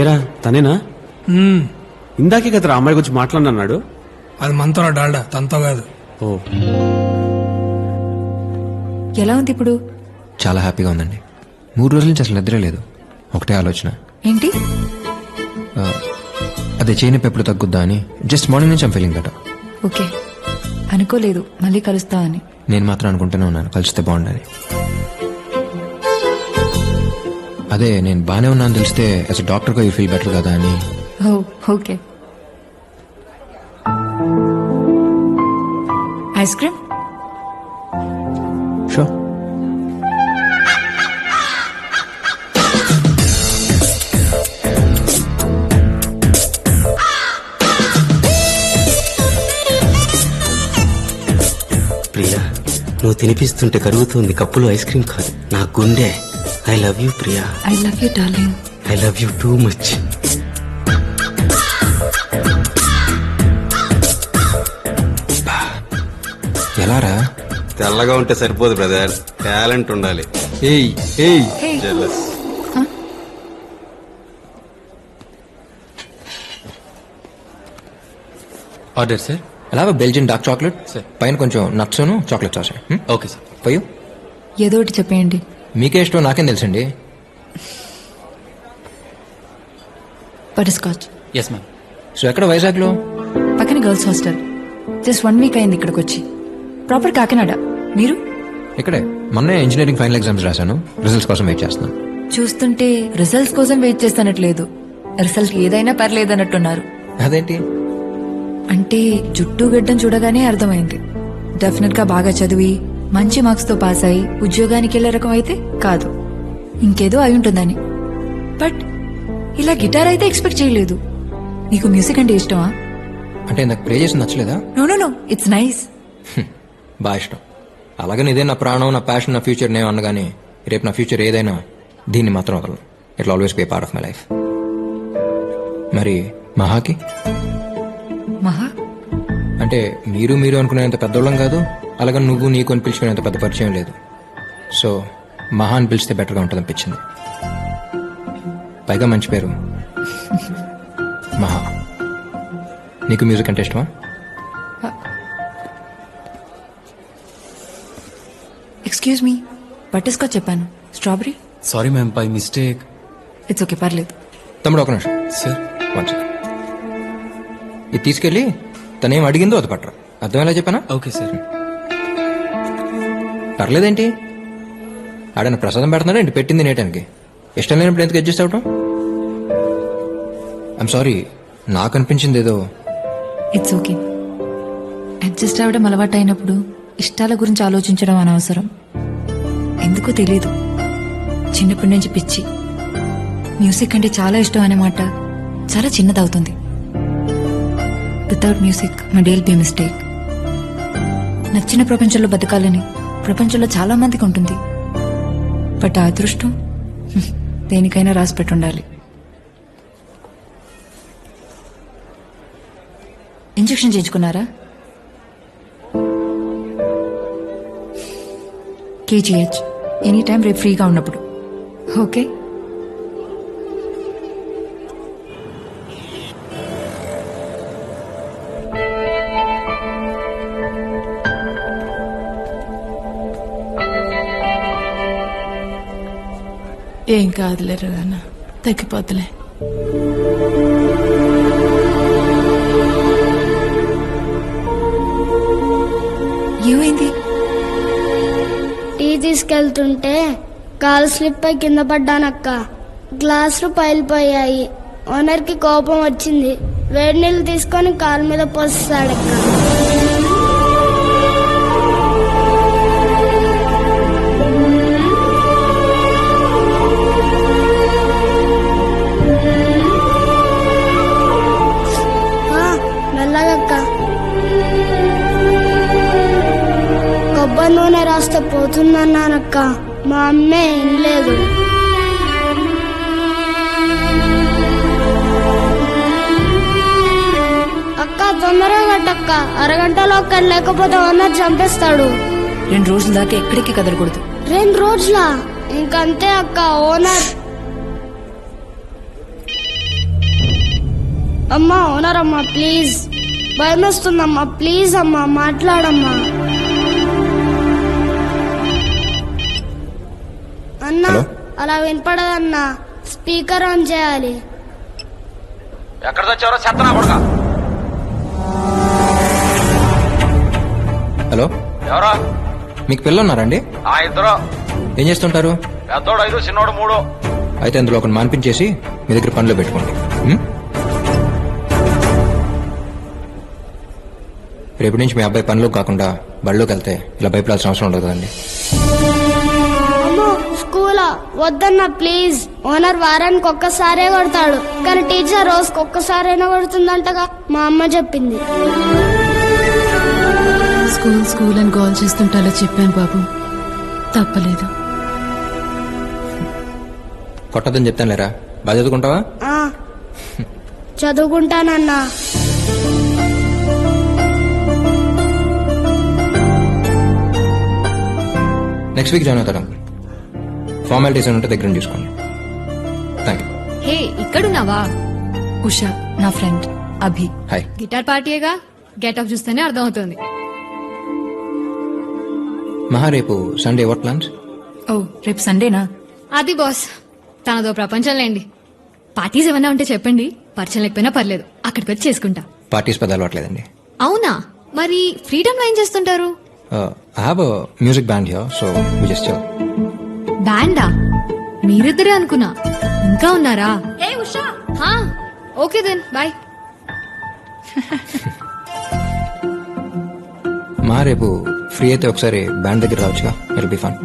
ఏరా తనేనా? ఇందాకే కదా అమ్మాయి గురించి మాట్లాడినాడు. అది మనతో డాల్డా, తనతో కాదు. ఓ, ఎలా ఉంది ఇప్పుడు? చాలా హ్యాపీగా ఉందండి. 3 రోజుల నుంచి అసలు నిద్రే లేదు. ఒకటే ఆలోచన, ఏంటి? అదే చేయని ఎప్పుడు తగ్గుద్దా అని. జస్ట్ మార్నింగ్ నుంచి ఐమ్ ఫీలింగ్ బెటర్. ఓకే, అనుకోలేదు మళ్ళీ కలుస్తా అని. నేను మాత్రం అనుకుంటూనే ఉన్నాను కలిస్తే బాగుండని. అదే నేను బాగానే ఉన్నాను తెలిస్తే యాజ్ అ డాక్టర్గా యూ ఫీల్ బెటర్ కదా అని. Oh okay. Ice cream? Show. Priya, నువ్వు తినిపిస్తుంటే కరుగుతుంది కప్పులో ఐస్ క్రీమ్ కాదు, నా గుండె. I love you Priya. I love you darling. I love you too much. ఎలారా? తెల్లగా ఉంటే సరిపోదు బ్రదర్, టాలెంట్ ఉండాలి. ఏయ్ ఏయ్ హే, జెలస్. Order sir. అలా బెల్జియన్ డార్క్ చాక్లెట్ Sir. పైన కొంచెం nuts chocolate sauce. Okay sir. పోయు ఏదో ఒకటి చెప్పేయండి. మీకే ఇష్టం నాకేం తెలుసండి. Butterscotch. Yes ma'am. So ఎక్కడ వైజాగ్లో? పక్కన గర్ల్స్ హాస్టల్. జస్ట్ 1 వీక్ అయింది ఇక్కడికి వచ్చి. ప్రాపర్ కాకినాడ. మీరు? ఇక్కడే మొన్నే ఇంజనీరింగ్ ఫైనల్ ఎగ్జామ్స్ రాశాను. రిజల్ట్స్ కోసం వెయిట్ చేస్తున్నాను. చూస్తుంటే రిజల్ట్స్ కోసం వెయిట్ చేస్తానట్లేదు, రిజల్ట్ ఏదైనా పర్లేదన్నట్టున్నారు. అదేంటి? అంటే జుట్టు గడ్డం చూడగానే అర్థమైంది. డెఫినెట్ గా బాగా చదివి మంచి మార్క్స్ తో పాస్ అయి ఉద్యోగానికి వెళ్లే రకం అయితే కాదు, ఇంకేదో అయి ఉంటుందని. బట్ ఇలా గిటార్ అయితే ఎక్స్పెక్ట్ చేయలేదు. నీకు మ్యూజిక్ అంటే ఇష్టమా? అంటే నాకు ప్రే చేసి నచ్చలేదా? No no no, it's nice. బాగా ఇష్టం. అలాగని ఇదే నా ప్రాణం, నా ప్యాషన్, నా ఫ్యూచర్ నేను అన్నగాని రేపు నా ఫ్యూచర్ ఏదైనా దీన్ని మాత్రం వదలను. It always be part of my life. మరి మహాకి? మహా అంటే మీరు మీరు అనుకునేంత పెద్దోళ్ళం కాదు, అలాగని నువ్వు నీకు అని పిలుచుకునేంత పెద్ద పరిచయం లేదు. సో మహా అని పిలిస్తే బెటర్గా ఉంటుంది అనిపించింది. పైగా మంచి పేరు మహా. నీకు మ్యూజిక్ అంటే ఇష్టమా? ఎక్స్క్యూజ్ మీ, బటర్ స్కాచ్ చెప్పాను, strawberry. Sorry ma'am, by mistake. It's okay, పర్లేదు. తమ్ముడు ఒక నిమిషం. సార్. One second. ఇది తీసుకెళ్ళి తనేం అడిగిందో అది పట్టరా. అర్థమేలా చెప్పానా? Okay sir. పర్లేదేంటి? ఆడన ప్రసాదం పెడుతున్నాడు ఏంటి పెట్టింది నేటానికి? ఇష్టం లేనప్పుడు ఎందుకు అడ్జస్ట్ అవటం? ఐమ్ సారీ, నాకు అనిపించింది ఏదో. It's okay. అడ్జస్ట్ అవ్వడం అలవాటు అయినప్పుడు ఇష్టాల గురించి ఆలోచించడం అనవసరం. ఎందుకో తెలీదు, చిన్నప్పటి నుంచి పిచ్చి. మ్యూజిక్ అంటే చాలా ఇష్టం అనే మాట చాలా చిన్నదవుతుంది. Without music my day will be mistake. నచ్చిన ప్రపంచంలో బతకాలని ప్రపంచంలో చాలా మందికి ఉంటుంది. బట్ ఆ అదృష్టం దేనికైనా రాసి పెట్టుండాలి. ఇంజెక్షన్ చేయించుకున్నారా? కేజీహెచ్ ఎనీ టైం, రేపు ఫ్రీగా ఉన్నప్పుడు. ఓకే. ఏం కాదులేరు నాన్న, తగ్గిపోతులే. ఏమైంది? టీ తీసుకెళ్తుంటే కాలు స్లిప్ అయి కింద పడ్డానక్క. గ్లాసులు పైలిపోయాయి. ఓనర్ కి కోపం వచ్చింది. వేడి నీళ్ళు తీసుకొని కాలు మీద పోస్తాడక్క. మెల్లగక్క. కొబ్బరి నూనె రాస్తే పోతుందన్నానక్క. మా అమ్మే వినలేదు. అక్క తొందరగా కట్టక్క, అరగంటలో అక్కడ లేకపోతే ఓనర్ చంపేస్తాడు. 2 రోజుల దాకా ఎక్కడికి కదలకూడదు. 2 రోజులా? ఇంకంతే అక్క. ఓనర్ అమ్మా ఓనర్ అమ్మా ప్లీజ్, భయం వస్తుందమ్మా ప్లీజ్ అమ్మా మాట్లాడమ్మా. అన్నా హలో? అలా వినపడదన్నా, స్పీకర్ ఆన్ చేయాలి. ఎక్కడ తెచ్చారో చెత్తనా కొడుక. హలో, ఎవరా? మీకు పిల్లలు ఉన్నారండి? ఆ ఇద్దరు. ఏం చేస్తుంటారు? పెద్దోడు 5, చిన్నోడు 3. అయితే అందులో ఒకటి మాన్పించేసి మీ దగ్గర పనిలో పెట్టుకోండి. ఉం? రేపటి నుంచి మీ అబ్బాయి పనిలో కాకుండా బడిలోకి వెళ్తే ఇలా భయపడాల్సిన అవసరం ఉండదు కదండి. అమ్మో స్కూలా వద్దన్నా ప్లీజ్. ఓనర్ వారానికి ఒక్కసారే కొడతాడు, కానీ టీచర్ రోజుకి ఒక్కసారైనా కొడుతుందంటగా మా అమ్మ చెప్పింది. స్కూల్ అని గోల్ చేస్తుంటే అలా చెప్పాను బాబు, తప్పలేదు. కొట్టదని చెప్తాను లేరా, బాగా చదువుకుంటావా? ఆ, చదువుకుంటానన్నా. నెక్స్ట్ వీక్ జాయిన్ అవుతాడు అంకుల్. ఫార్మాలిటీస్ ఉంటే దగ్గర చూసుకోండి. Thank you. హే, ఇక్కడున్నావా? ఉషా నా ఫ్రెండ్ అభి. హాయ్. గిటార్ పార్టీయేగా, గెటప్ చూస్తేనే అర్థమవుతుంది. మహా, రేపు సండే వాట్ ప్లాన్స్? ఓ రేపు సండేనా? అది బాస్, తనదో ప్రపంచం లేండి. పార్టీస్ ఏమన్నా ఉంటే చెప్పండి, పరిచయం లేకపోయినా పర్లేదు, అక్కడికి వచ్చి చేసుకుంటా. పార్టీస్ పెద్ద అలవాట్లేదండి. అవునా? మరి ఫ్రీడమ్ లో ఏం చేస్తుంటారు? I have a music band here, so we just chill. బ్యాండా? మీరిద్దరే అనుకున్నా, ఇంకా ఉన్నారా? ఏ ఉషా. హా, ఓకే దెన్ బాయ్. మా రేపు ఫ్రీ అయితే ఒకసారి బ్యాండ్ దగ్గర రావచ్చుగా, it be fun.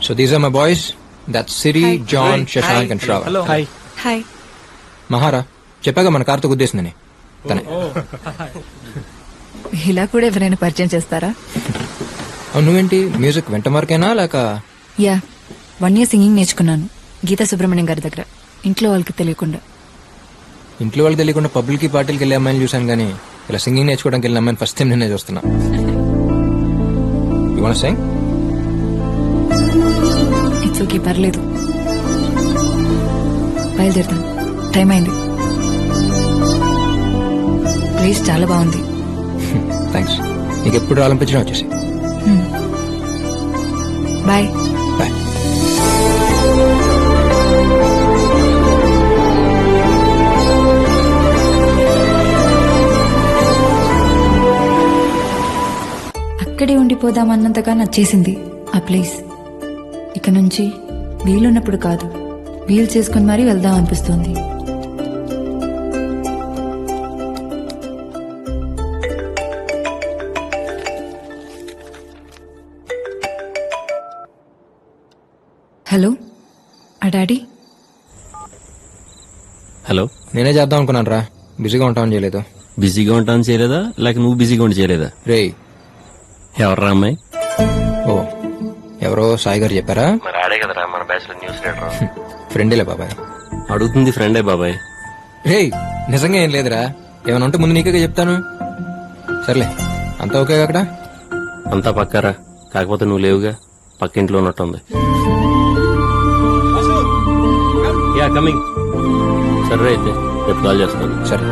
So these are my boys. That's Siri, John, Shashank and Shravan. Hello. Hi. Hi. మహారా, చెప్పాక మన కార్తో గుద్దేసిందని తనే. ఇలా కూడా ఎవరైనా పరిచయం చేస్తారా? అవును, నువ్వేంటి మ్యూజిక్ వెంట మార్కేనా లేక? యా, 1 year సింగింగ్ నేర్చుకున్నాను గీతా సుబ్రహ్మణ్యం గారి దగ్గర, ఇంట్లో వాళ్ళకి తెలియకుండా. ఇంట్లో వాళ్ళకి తెలియకుండా పబ్లిక్ పార్టీలకి వెళ్ళే అమ్మాయిని చూశాను, కానీ ఇలా సింగింగ్ నేర్చుకోవడానికి వెళ్ళిన అమ్మాయిని ఫస్ట్ టైం నేనే చూస్తున్నా. You want to sing? It's okay, పర్లేదు. బయలుదేరుతాను, టైం అయింది. ప్లేస్ చాలా బాగుంది. థ్యాంక్స్. నీకు ఎప్పుడు రావాలనిపించడం వచ్చేసి. బాయ్. బాయ్. అక్కడే ఉండిపోదామన్నంతగా నచ్చేసింది ఆ ప్లేస్. ఇక నుంచి వీలున్నప్పుడు కాదు, వీలు చేసుకుని మరీ వెళ్దాం అనిపిస్తుంది. హలో, ఆ డాడీ? హలో, నేనే చేద్దాం అనుకున్నాను రా, బిజీగా ఉంటామని చేయలేదు. బిజీగా ఉంటాను చేయలేదా, లేక నువ్వు బిజీగా ఉండి చేయలేదా? రేయ్, ఎవర్రా అమ్మాయి? ఓ ఎవరో సాయి గారు చెప్పారా? మరి ఆడే కదరా మన బ్యాచ్ లో న్యూస్ లీడర్. ఫ్రెండేలే బాబాయ్. అడుగుతుంది ఫ్రెండే బాబాయ్. రేయ్, నిజంగా ఏం లేదురా, ఏమైనా ఉంటే ముందు నీకే చెప్తాను. సర్లే, అంతా ఓకే అక్కడ? అంతా పక్కారా, కాకపోతే నువ్వు లేవుగా, పక్కింట్లో ఉన్నట్టుంది. Yeah coming. సరే అయితే రేపు కాల్ చేస్తాను. సరే.